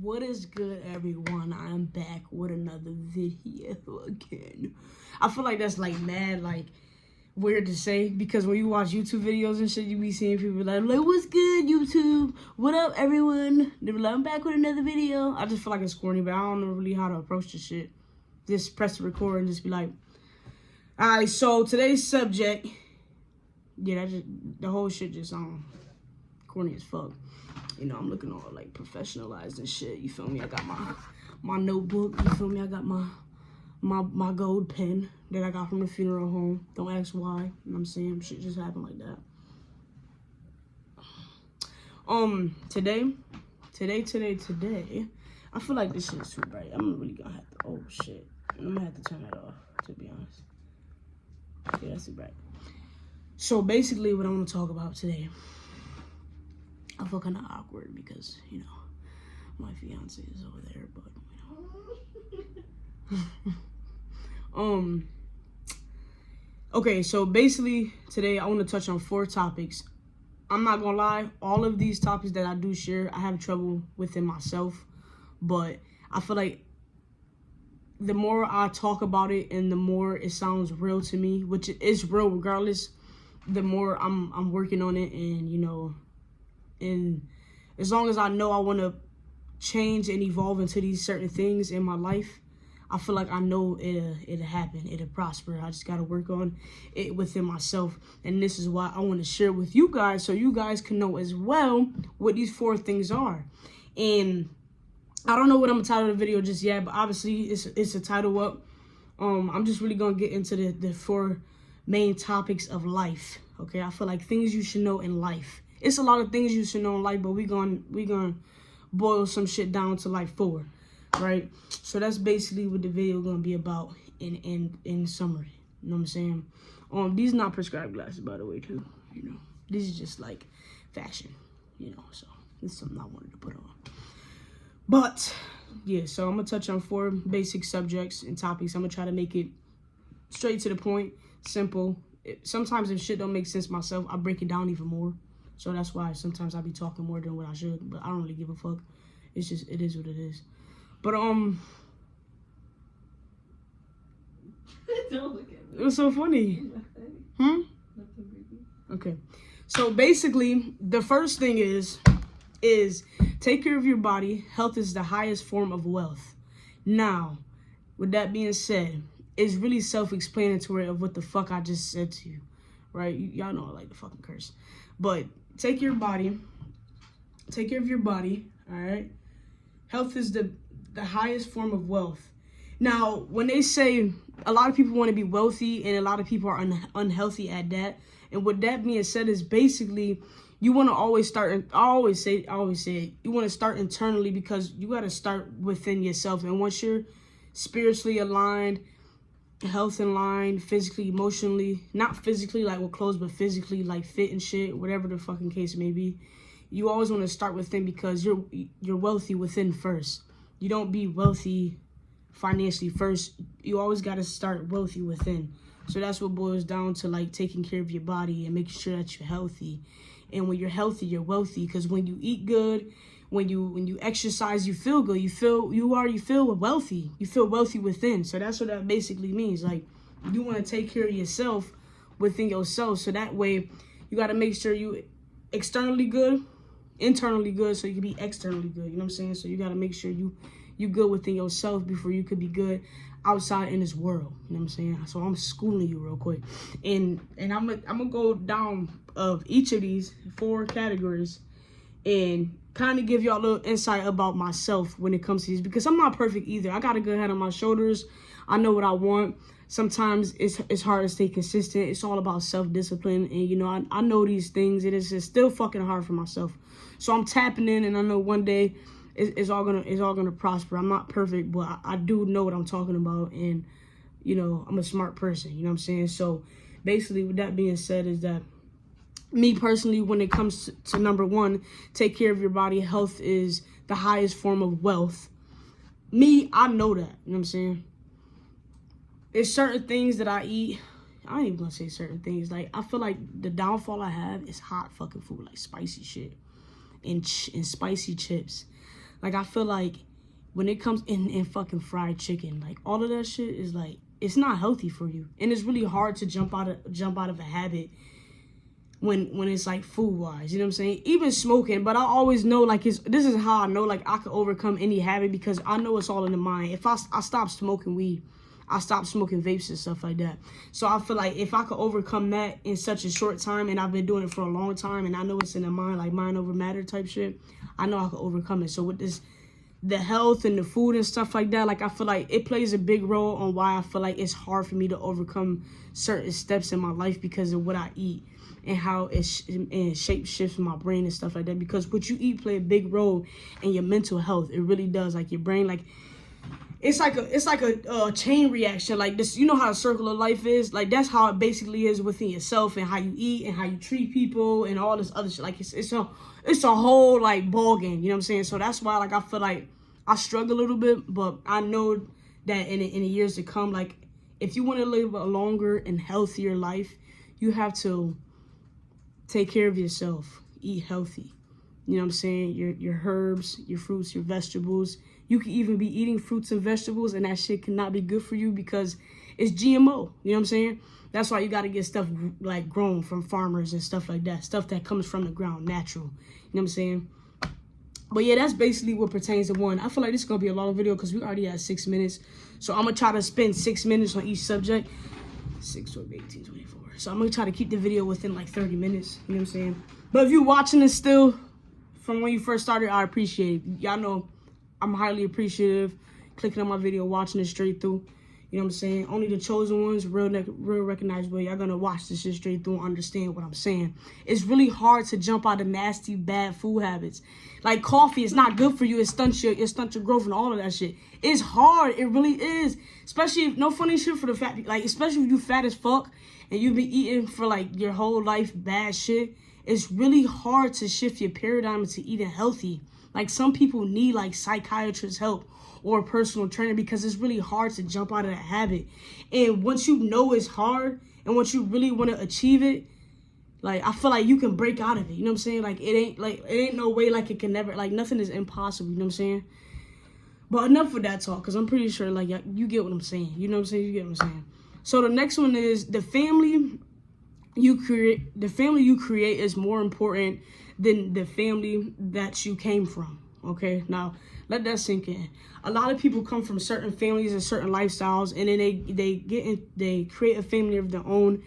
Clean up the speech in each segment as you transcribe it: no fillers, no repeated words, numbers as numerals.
What is good, everyone? I'm back with another video again. I feel like that's like mad, like weird to say, because when you watch YouTube videos and shit, you be seeing people like, what's good, YouTube? What up, everyone? They be like, I'm back with another video. I just feel like it's corny, but I don't know really how to approach this shit. Just press the record and just be like, all right, so today's subject, yeah, the whole shit just corny as fuck. You know, I'm looking all like professionalized and shit. You feel me? I got my notebook. You feel me? I got my gold pen that I got from the funeral home. Don't ask why. You know what I'm saying? Shit just happened like that. Today. I feel like this shit is too bright. I'm really gonna have to. Oh shit! I'm gonna have to turn that off. To be honest. Yeah, that's too bright. So basically, what I want to talk about today. I feel kind of awkward because, you know, my fiance is over there, but, you know. Okay, so basically, today I want to touch on 4 topics. I'm not going to lie, all of these topics that I do share, I have trouble within myself, but I feel like the more I talk about it and the more it sounds real to me, which is real regardless, the more I'm working on it, and, you know, and as long as I know I want to change and evolve into these certain things in my life, I feel like I know it'll happen. It'll prosper. I just got to work on it within myself. And this is why I want to share with you guys so you guys can know as well what these 4 things are. And I don't know what I'm going to title the video just yet, but obviously it's a title up. I'm just really going to get into the 4 main topics of life. Okay, I feel like things you should know in life. It's a lot of things you should know in life, but we gonna boil some shit down to like 4, right? So that's basically what the video gonna be about in summary. You know what I'm saying? These are not prescribed glasses, by the way, too. You know, this is just like fashion. You know, so this is something I wanted to put on. But yeah, so I'm gonna touch on 4 basic subjects and topics. I'm gonna try to make it straight to the point, simple. Sometimes if shit don't make sense myself, I break it down even more. So that's why sometimes I be talking more than what I should, but I don't really give a fuck. It's just, it is what it is. But, Don't look at me. It was so funny. Okay. So basically, the first thing is take care of your body. Health is the highest form of wealth. Now, with that being said, it's really self-explanatory of what the fuck I just said to you, right? Y'all know I like to fucking curse. But take care of your body, all right? Health is the highest form of wealth. Now, when they say a lot of people want to be wealthy and a lot of people are unhealthy at that, and with that being said is basically you want to always start, I always say it, you want to start internally because you got to start within yourself. And once you're spiritually aligned, health in line, physically, emotionally, not physically like with clothes, but physically like fit and shit, whatever the fucking case may be, you always want to start within because you're wealthy within first. You don't be wealthy financially first. You always got to start wealthy within. So that's what boils down to, like taking care of your body and making sure that you're healthy. And when you're healthy, you're wealthy, because when you eat good, when you exercise, you feel good. You feel wealthy. You feel wealthy within. So that's what that basically means. Like, you want to take care of yourself within yourself. So that way, you got to make sure you externally good, internally good, so you can be externally good. You know what I'm saying? So you got to make sure you good within yourself before you could be good outside in this world. You know what I'm saying? So I'm schooling you real quick, and I'm gonna go down of each of these 4 categories and kind of give y'all a little insight about myself when it comes to these, because I'm not perfect either. I got a good head on my shoulders. I know what I want. Sometimes it's hard to stay consistent. It's all about self-discipline, and you know, I know these things. It is just still fucking hard for myself. So I'm tapping in, and I know one day it's all gonna prosper. I'm not perfect, but I do know what I'm talking about, and you know, I'm a smart person. You know what I'm saying? So basically, with that being said, is that me personally, when it comes to number 1, take care of your body. Health is the highest form of wealth. Me, I know that. You know what I'm saying? There's certain things that I eat. I ain't even gonna say certain things. Like, I feel like the downfall I have is hot fucking food, like spicy shit and spicy chips. Like, I feel like when it comes in fucking fried chicken, like, all of that shit is like, it's not healthy for you. And it's really hard to jump out of a habit when it's like food wise, you know what I'm saying? Even smoking, but I always know like this is how I know like I could overcome any habit, because I know it's all in the mind. If I stop smoking weed, I stop smoking vapes and stuff like that. So I feel like if I could overcome that in such a short time, and I've been doing it for a long time, and I know it's in the mind, like mind over matter type shit, I know I could overcome it. So with this, the health and the food and stuff like that, like I feel like it plays a big role on why I feel like it's hard for me to overcome certain steps in my life, because of what I eat and how it shape shifts my brain and stuff like that. Because what you eat play a big role in your mental health. It really does. Like your brain, like it's like a chain reaction. Like this, you know how a circle of life is. Like that's how it basically is within yourself, and how you eat and how you treat people and all this other shit. Like it's a whole like ball game. You know what I'm saying? So that's why like I feel like I struggle a little bit, but I know that in the years to come, like if you want to live a longer and healthier life, you have to take care of yourself. Eat healthy. You know what I'm saying? Your herbs, your fruits, your vegetables. You can even be eating fruits and vegetables, and that shit cannot be good for you because it's GMO. You know what I'm saying? That's why you got to get stuff like grown from farmers and stuff like that. Stuff that comes from the ground, natural. You know what I'm saying? But yeah, that's basically what pertains to one. I feel like this is going to be a long video because we already had 6 minutes. So I'm going to try to spend 6 minutes on each subject. 6, 12, 18, 24. So I'm going to try to keep the video within like 30 minutes. You know what I'm saying? But if you're watching this still from when you first started, I appreciate it. Y'all know I'm highly appreciative. Clicking on my video, watching it straight through. You know what I'm saying? Only the chosen ones, real recognizable. Y'all gonna watch this shit straight through and understand what I'm saying. It's really hard to jump out of nasty, bad food habits. Like coffee is not good for you. It stunts your growth and all of that shit. It's hard. It really is. Especially if, no funny shit for the fat, like especially if you fat as fuck and you've been eating for like your whole life bad shit. It's really hard to shift your paradigm into eating healthy. Like some people need like psychiatrist help or a personal trainer because it's really hard to jump out of that habit. And once you know it's hard and once you really want to achieve it, like I feel like you can break out of it. You know what I'm saying? Like it ain't no way like it can never, like nothing is impossible. You know what I'm saying? But enough of that talk, because I'm pretty sure like you get what I'm saying. You know what I'm saying? You get what I'm saying. So the next one is the family you create. The family you create is more important than the family that you came from. Okay, now let that sink in. A lot of people come from certain families and certain lifestyles, and then they create a family of their own,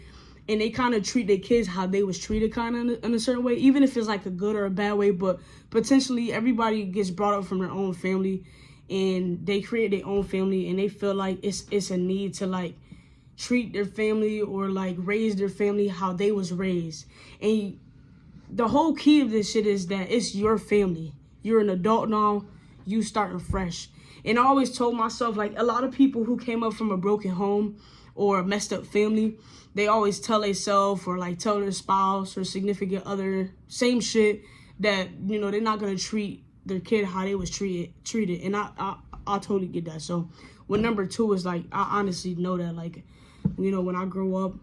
and they kind of treat their kids how they was treated kind of in a certain way, even if it's like a good or a bad way. But potentially everybody gets brought up from their own family, and they create their own family, and they feel like it's a need to like treat their family or like raise their family how they was raised. And the whole key of this shit is that it's your family. You're an adult now. You starting fresh. And I always told myself, like, a lot of people who came up from a broken home or a messed up family, they always tell themselves or like tell their spouse or significant other, same shit, that, you know, they're not going to treat their kid how they was treated. And I totally get that. So when number 2 is like, I honestly know that, like, you know, when I grow up,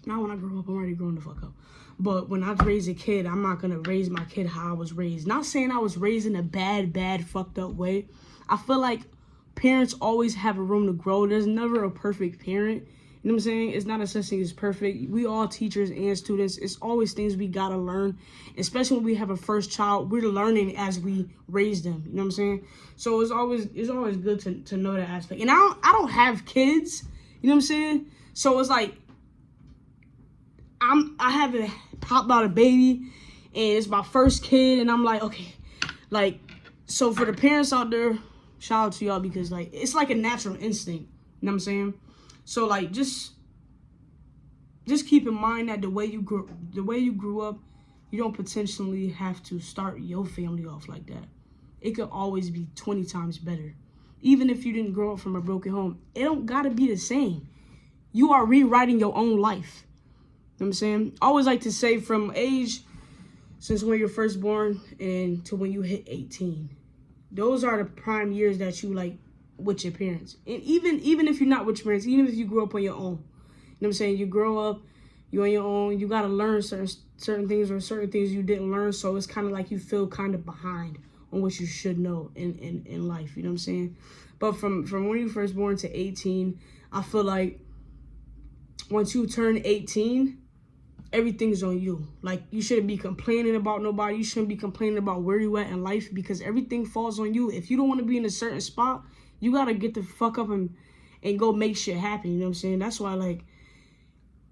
not when I grow up, I'm already growing the fuck up. But when I raise a kid, I'm not going to raise my kid how I was raised. Not saying I was raised in a bad, fucked up way. I feel like parents always have a room to grow. There's never a perfect parent. You know what I'm saying? It's not a such thing as perfect. We all teachers and students. It's always things we got to learn. Especially when we have a first child, we're learning as we raise them. You know what I'm saying? So it's always good to know that aspect. And I don't have kids. You know what I'm saying? So it's like, I haven't popped out a baby, and it's my first kid, and I'm like, okay, like, so for the parents out there, shout out to y'all, because like it's like a natural instinct. You know what I'm saying? So like just keep in mind that the way you grew up, you don't potentially have to start your family off like that. It could always be 20 times better. Even if you didn't grow up from a broken home, it don't gotta be the same. You are rewriting your own life. You know what I'm saying? I always like to say from age, since when you're first born and to when you hit 18, those are the prime years that you like with your parents. And even if you're not with your parents, even if you grew up on your own, you know what I'm saying? You grow up, you're on your own, you got to learn certain things or certain things you didn't learn. So it's kind of like you feel kind of behind on what you should know in life. You know what I'm saying? But from when you first born to 18, I feel like once you turn 18, everything's on you. Like, you shouldn't be complaining about nobody. You shouldn't be complaining about where you at in life, because everything falls on you. If you don't want to be in a certain spot, you got to get the fuck up and go make shit happen. You know what I'm saying? That's why, like,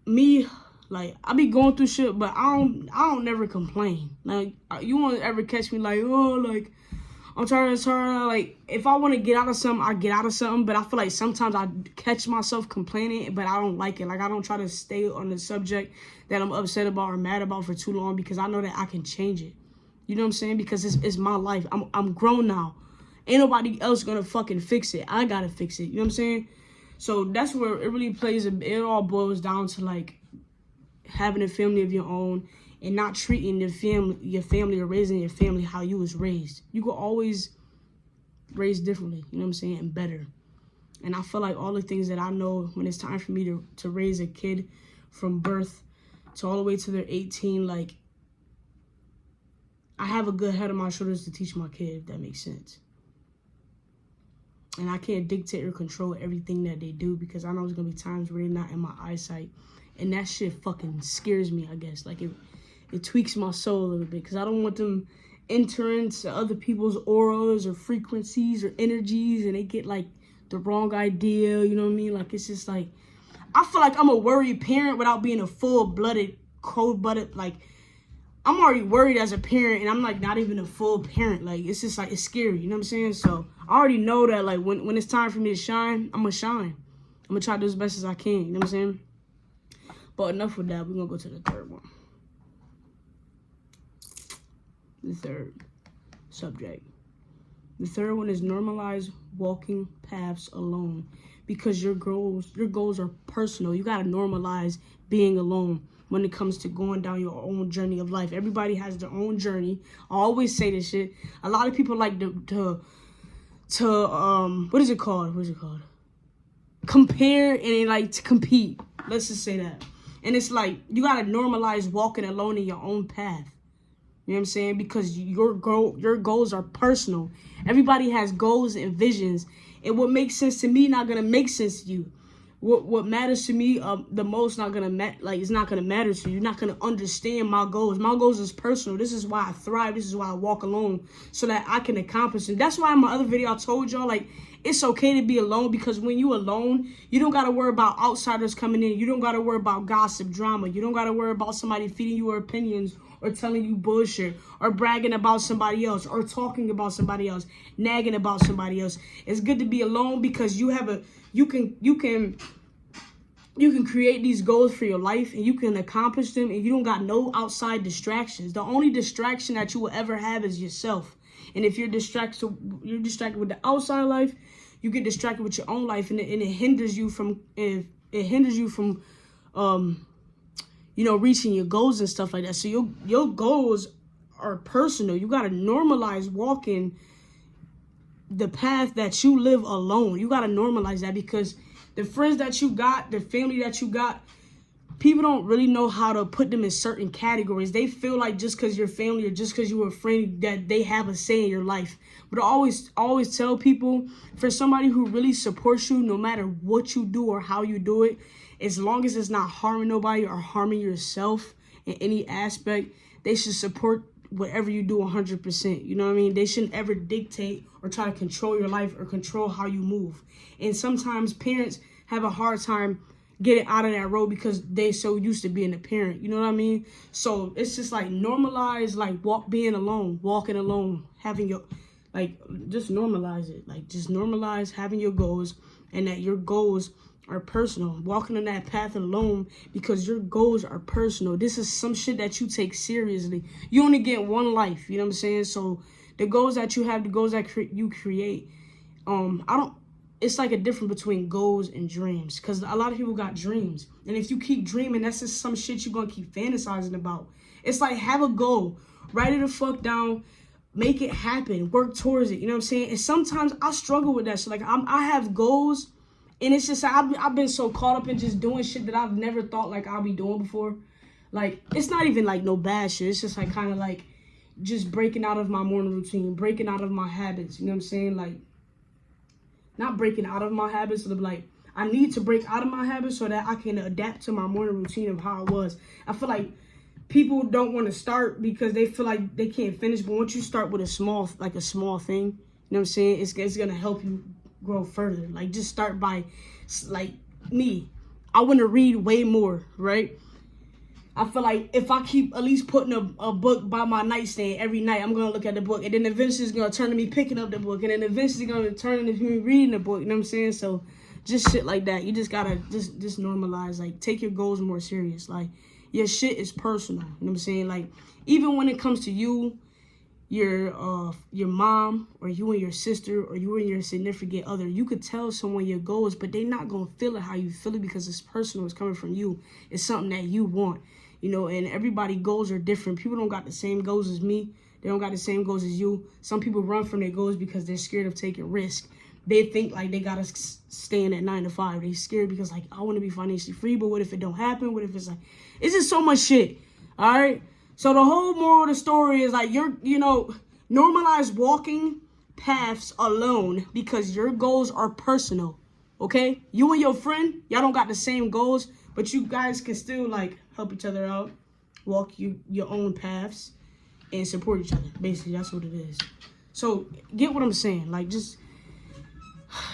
me, like, I be going through shit, but I don't never complain. Like, you won't ever catch me like, oh, like, I'm trying to, like, if I want to get out of something, I get out of something. But I feel like sometimes I catch myself complaining, but I don't like it. Like, I don't try to stay on the subject that I'm upset about or mad about for too long, because I know that I can change it. You know what I'm saying? Because it's my life. I'm grown now. Ain't nobody else gonna fucking fix it. I gotta fix it. You know what I'm saying? So that's where it really plays. It all boils down to, like, having a family of your own and not treating your family or raising your family how you was raised. You could always raise differently, you know what I'm saying, and better. And I feel like all the things that I know when it's time for me to raise a kid from birth to all the way to they're 18, like, I have a good head on my shoulders to teach my kid, if that makes sense. And I can't dictate or control everything that they do, because I know there's going to be times where they're not in my eyesight. And that shit fucking scares me, I guess. Like, it tweaks my soul a little bit, because I don't want them entering into other people's auras or frequencies or energies, and they get, like, the wrong idea, you know what I mean? Like, it's just like, I feel like I'm a worried parent without being a full-blooded, cold-blooded, like, I'm already worried as a parent, and I'm, like, not even a full parent. Like, it's just, like, it's scary, you know what I'm saying? So I already know that, like, when it's time for me to shine, I'm going to shine. I'm going to try to do as best as I can, you know what I'm saying? But enough with that. We're going to go to the third one. The third subject. The third one is normalize walking paths alone, because your goals are personal. You got to normalize being alone when it comes to going down your own journey of life. Everybody has their own journey. I always say this shit. A lot of people like to what is it called? Compare, and they like to compete. Let's just say that. And it's like, you got to normalize walking alone in your own path. You know what I'm saying? Because your goals are personal. Everybody has goals and visions. And what makes sense to me not going to make sense to you. What matters to me the most not going to it's not going to matter to you. You're not going to understand my goals. My goals is personal. This is why I thrive. This is why I walk alone, so that I can accomplish it. That's why in my other video I told y'all, like, it's okay to be alone, because when you alone, you don't got to worry about outsiders coming in. You don't got to worry about gossip, drama. You don't got to worry about somebody feeding you opinions or telling you bullshit or bragging about somebody else or talking about somebody else, nagging about somebody else. It's good to be alone, because you can create these goals for your life, and you can accomplish them, and you don't got no outside distractions. The only distraction that you will ever have is yourself. And if you're distracted with the outside life, you get distracted with your own life, and it hinders you from reaching your goals and stuff like that. So your goals are personal. You got to normalize walking the path that you live alone. You got to normalize that, because the friends that you got, the family that you got, people don't really know how to put them in certain categories. They feel like just because you're family or just because you're a friend that they have a say in your life. But I always tell people, for somebody who really supports you, no matter what you do or how you do it, as long as it's not harming nobody or harming yourself in any aspect, they should support whatever you do 100%. You know what I mean? They shouldn't ever dictate or try to control your life or control how you move. And sometimes parents have a hard time getting out of that road because they so used to being a parent. You know what I mean? So it's just like normalize, like being alone, walking alone, having your, like, just normalize it. Like, just normalize having your goals, and that your goals are personal. Walking on that path alone because your goals are personal. This is some shit that you take seriously. You only get one life, you know what I'm saying? So the goals that you have, the goals that you create, it's like a difference between goals and dreams, because a lot of people got dreams, and if you keep dreaming, that's just some shit you're gonna keep fantasizing about. It's like, have a goal, write it the fuck down, make it happen, work towards it, you know what I'm saying? And sometimes I struggle with that. So like, I have goals, and it's just, I've been so caught up in just doing shit that I've never thought like I'll be doing before. Like, it's not even like no bad shit. It's just like kind of like, just breaking out of my morning routine, breaking out of my habits. You know what I'm saying? Like, not breaking out of my habits, but like, I need to break out of my habits so that I can adapt to my morning routine of how it was. I feel like people don't want to start because they feel like they can't finish. But once you start with a small thing, you know what I'm saying? It's going to help you grow further. Like, just start by, like, me. I want to read way more, right? I feel like if I keep at least putting a book by my nightstand every night, I'm going to look at the book. And then eventually it's going to turn to me picking up the book. And then eventually it's going to turn into me reading the book. You know what I'm saying? So just shit like that. You just got to just normalize. Like, take your goals more serious. Like, your shit is personal. You know what I'm saying? Like, even when it comes to you, your mom, or you and your sister, or you and your significant other, you could tell someone your goals, but they not going to feel it how you feel it because it's personal. It's coming from you. It's something that you want. You know, and everybody's goals are different. People don't got the same goals as me. They don't got the same goals as you. Some people run from their goals because they're scared of taking risk. They think like they got to stay in at 9 to 5. They scared because like, I want to be financially free, but what if it don't happen? What if it's like, it's just so much shit. All right. So the whole moral of the story is like, normalize walking paths alone because your goals are personal. Okay. You and your friend, y'all don't got the same goals, but you guys can still like help each other out, walk your own paths, and support each other. Basically, that's what it is. So get what I'm saying. Like, just,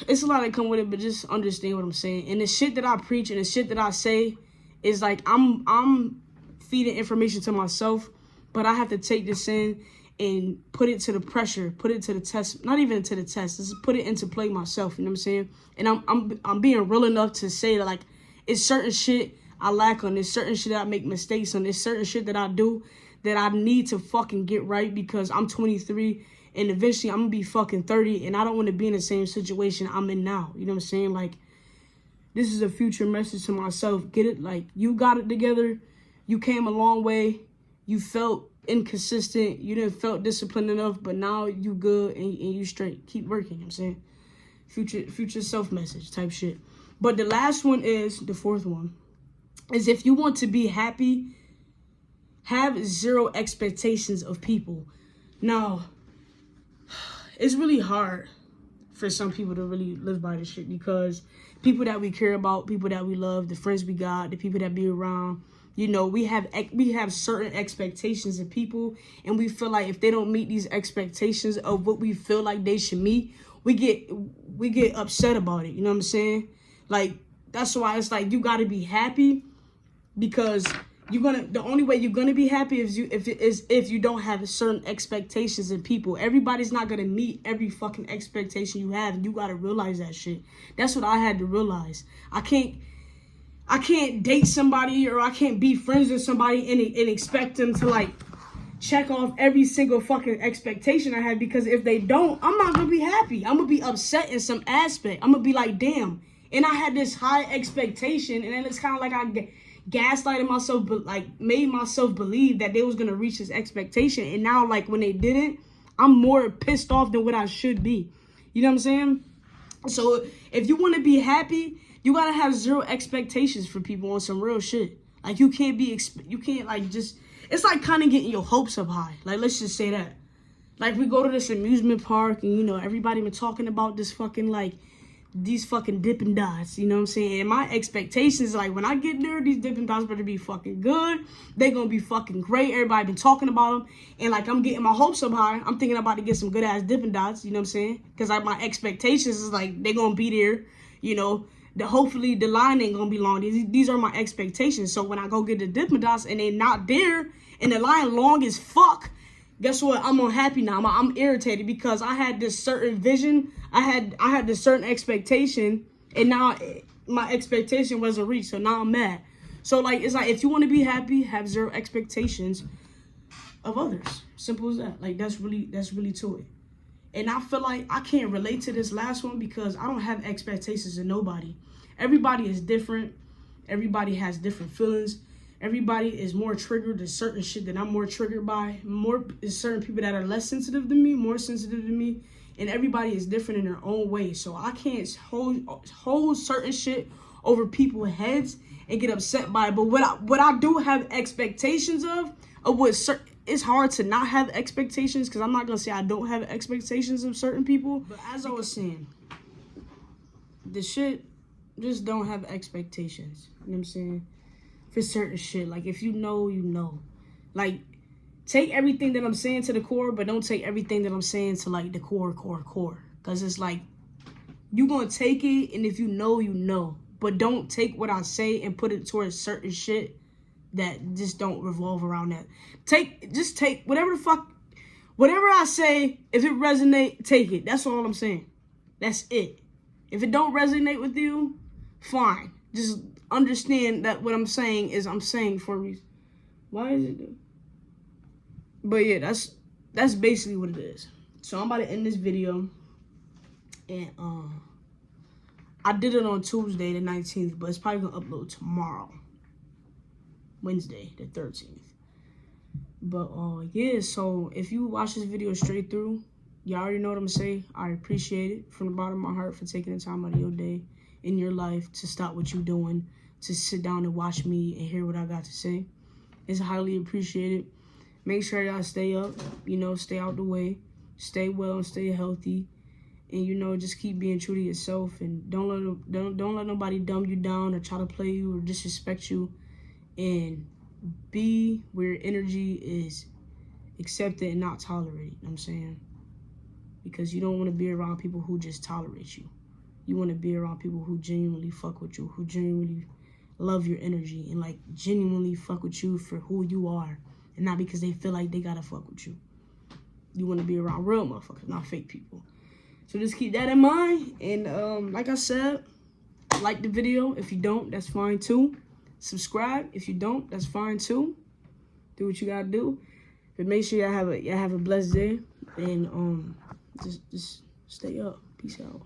it's a lot that come with it, but just understand what I'm saying. And the shit that I preach and the shit that I say is like, I'm feeding information to myself, but I have to take this in and put it to the pressure, put it to the test, not even to the test, just put it into play myself, you know what I'm saying? And I'm being real enough to say that, like, it's certain shit I lack on, there's certain shit that I make mistakes on, there's certain shit that I do that I need to fucking get right because I'm 23 and eventually I'm gonna be fucking 30 and I don't want to be in the same situation I'm in now, you know what I'm saying? Like, this is a future message to myself. Get it? Like, you got it together, you came a long way, you felt inconsistent, you didn't felt disciplined enough, but now you good and you straight. Keep working, you know what I'm saying? Future self message type shit. But the last one is, the fourth one, is if you want to be happy, have zero expectations of people. Now, it's really hard for some people to really live by this shit because people that we care about, people that we love, the friends we got, the people that be around, you know, we have certain expectations of people, and we feel like if they don't meet these expectations of what we feel like they should meet, we get upset about it. You know what I'm saying? Like, that's why it's like you gotta be happy because the only way you're gonna be happy is if you don't have certain expectations in people. Everybody's not gonna meet every fucking expectation you have, and you gotta realize that shit. That's what I had to realize. I can't date somebody or I can't be friends with somebody and expect them to like check off every single fucking expectation I have, because if they don't, I'm not gonna be happy. I'm gonna be upset in some aspect. I'm gonna be like, damn. And I had this high expectation, and then it's kind of like I gaslighted myself, but like made myself believe that they was gonna reach this expectation. And now, like, when they didn't, I'm more pissed off than what I should be. You know what I'm saying? So if you want to be happy, you gotta have zero expectations for people on some real shit. Like, you can't like just. It's like kind of getting your hopes up high. Like, let's just say that. Like, we go to this amusement park, and you know everybody been talking about this fucking like. These fucking Dippin' Dots, you know what I'm saying? And my expectations, like, when I get there, these Dippin' Dots better be fucking good. They gonna be fucking great. Everybody been talking about them. And, like, I'm getting my hopes up high. I'm thinking about to get some good-ass Dippin' Dots, you know what I'm saying? Because, like, my expectations is, like, they gonna be there, you know? Hopefully, the line ain't gonna be long. These are my expectations. So, when I go get the Dippin' Dots and they not there, and the line long as fuck, guess what? I'm unhappy now. I'm irritated because I had this certain vision. I had this certain expectation, and now my expectation wasn't reached. So now I'm mad. So, like, it's like, if you want to be happy, have zero expectations of others. Simple as that. Like, that's really to it. And I feel like I can't relate to this last one because I don't have expectations of nobody. Everybody is different. Everybody has different feelings. Everybody is more triggered to certain shit that I'm more triggered by. More is certain people that are less sensitive than me, more sensitive than me. And everybody is different in their own way. So I can't hold certain shit over people's heads and get upset by it. But what I do have expectations of what it's hard to not have expectations, because I'm not gonna say I don't have expectations of certain people. But as I was saying, the shit, just don't have expectations. You know what I'm saying? For certain shit, like if you know, you know. Like, take everything that I'm saying to the core, but don't take everything that I'm saying to like the core. Because it's like, you gonna take it, and if you know, you know. But don't take what I say and put it towards certain shit that just don't revolve around that. Just take whatever I say, if it resonate, take it. That's all I'm saying. That's it. If it don't resonate with you, fine. Just understand that what I'm saying is I'm saying for a reason. Why is it? But yeah, that's basically what it is. So I'm about to end this video, and I did it on Tuesday the 19th, but it's probably gonna upload tomorrow, Wednesday the 13th. But yeah, so if you watch this video straight through, you already know what I'm gonna say. I appreciate it from the bottom of my heart for taking the time out of your day in your life to stop what you're doing, to sit down and watch me and hear what I got to say. It's highly appreciated. Make sure y'all stay up, stay out the way, stay well and stay healthy, and just keep being true to yourself, and don't let nobody dumb you down or try to play you or disrespect you, and be where your energy is accepted and not tolerated. You know what I'm saying? Because you don't want to be around people who just tolerate you. You want to be around people who genuinely fuck with you, who genuinely love your energy, and like genuinely fuck with you for who you are, and not because they feel like they gotta fuck with you. You want to be around real motherfuckers, not fake people. So just keep that in mind. And like I said, like the video. If you don't, that's fine too. Subscribe. If you don't, that's fine too. Do what you gotta do. But make sure y'all have a blessed day, and just stay up. Peace out.